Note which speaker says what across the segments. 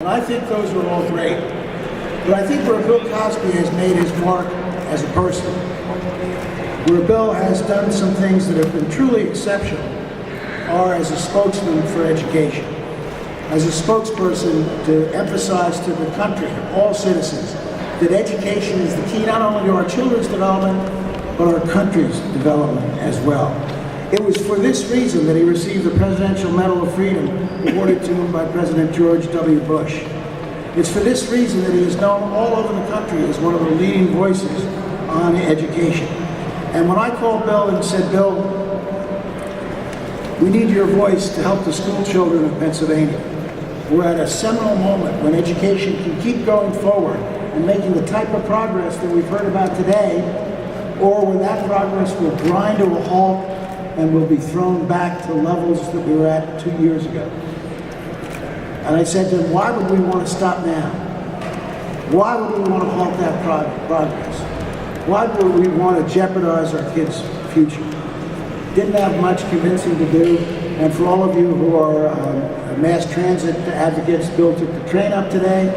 Speaker 1: And I think those are all great. But I think where Bill Cosby has made his mark as a person, where Bill has done some things that have been truly exceptional, are as a spokesman for education, as a spokesperson to emphasize to the country, all citizens, that education is the key not only to our children's development, but our country's development as well. It was for this reason that he received the Presidential Medal of Freedom awarded to him by President George W. Bush. It's for this reason that he is known all over the country as one of the leading voices on education. And when I called Bill and said, Bill, we need your voice to help the school children of Pennsylvania. We're at a seminal moment when education can keep going forward and making the type of progress that we've heard about today, or when that progress will grind to a halt and will be thrown back to levels that we were at 2 years ago. And I said to him, why would we want to stop now? Why would we want to halt that progress? Why would we want to jeopardize our kids' future? Didn't have much convincing to do. And for all of you who are mass transit advocates, Bill took the train up today.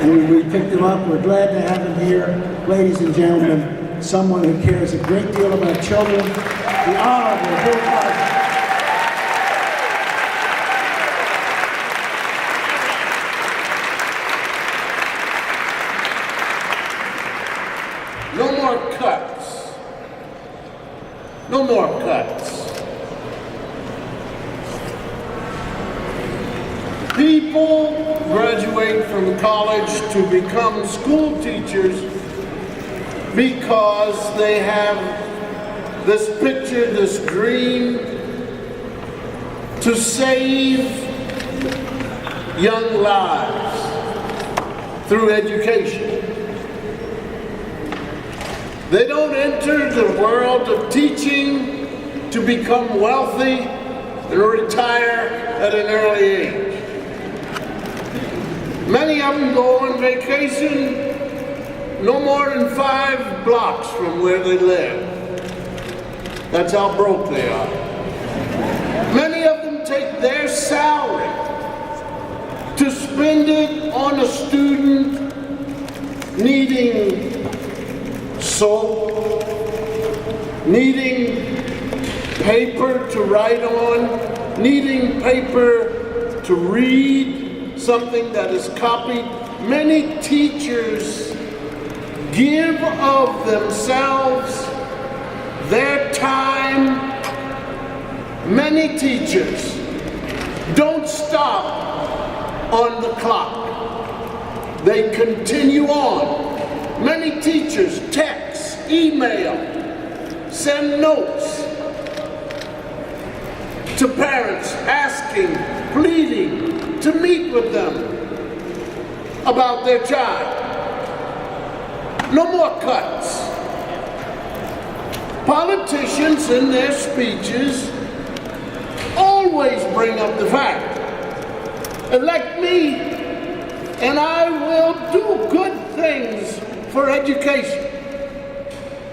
Speaker 1: And we picked him up. We're glad to have him here. Ladies and gentlemen, someone who cares a great deal about children, the Honorable Bill Cosby.
Speaker 2: No more cuts. No more cuts. People graduate from college to become school teachers because they have this picture, this dream to save young lives through education. They don't enter the world of teaching to become wealthy and retire at an early age. Many of them go on vacation no more than 5 blocks from where they live. That's how broke they are. Many of them take their salary to spend it on a student needing soap, needing paper to write on, needing paper to read something that is copied. Many teachers give of themselves, their time. Many teachers don't stop on the clock. They continue on. Many teachers text, email, send notes to parents asking, pleading to meet with them about their child. No more cuts. Politicians in their speeches always bring up the fact, elect me and I will do good things for education.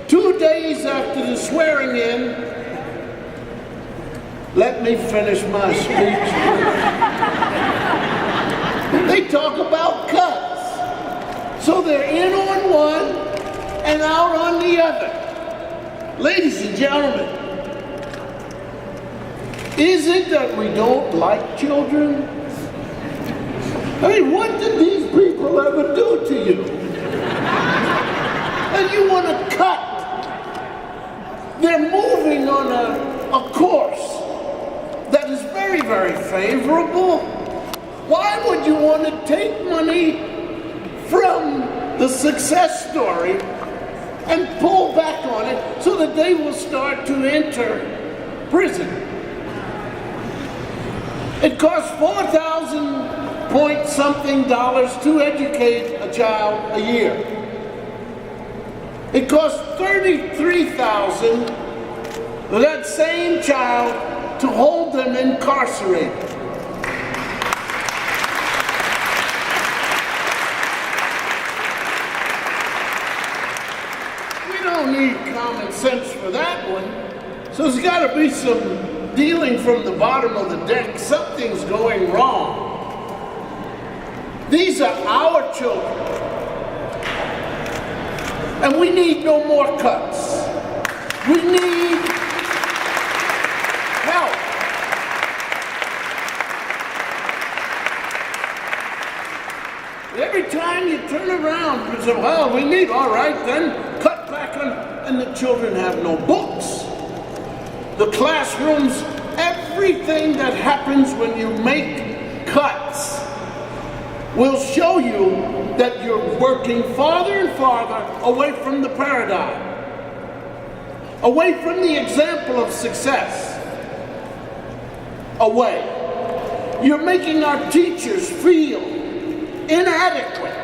Speaker 2: 2 days after the swearing in, let me finish my speech. They talk about cuts. So they're in on one and out on the other. Ladies and gentlemen, is it that we don't like children? I mean, what did these people ever do to you? And you want to cut? They're moving on a course that is very, very favorable. Why would you want to take money from the success story and pull back on it so that they will start to enter prison? It costs $4,000 point something to educate a child a year. It costs $33,000 for that same child to hold them incarcerated. We don't need common sense for that one. So there's got to be some dealing from the bottom of the deck. Something's going wrong. These are our children. And we need no more cuts. We need help. Every time you turn around, you say, well, we need, all right, then cut back on, and the children have no books. The classrooms, everything that happens when you make cuts will show you that you're working farther and farther away from the paradigm, away from the example of success, away. You're making our teachers feel inadequate.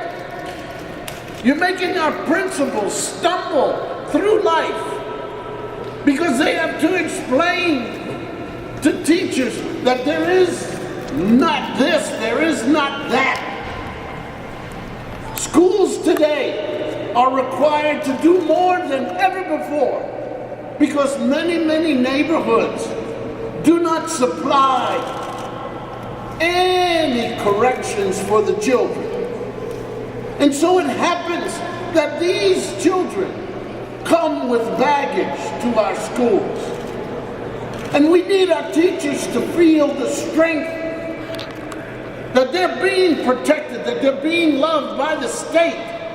Speaker 2: You're making our principals stumble through life because they have to explain to teachers that there is not this, there is not that. Schools today are required to do more than ever before because many, many neighborhoods do not supply any corrections for the children. And so it happens that these children come with baggage to our schools. And we need our teachers to feel the strength that they're being protected, that they're being loved by the state,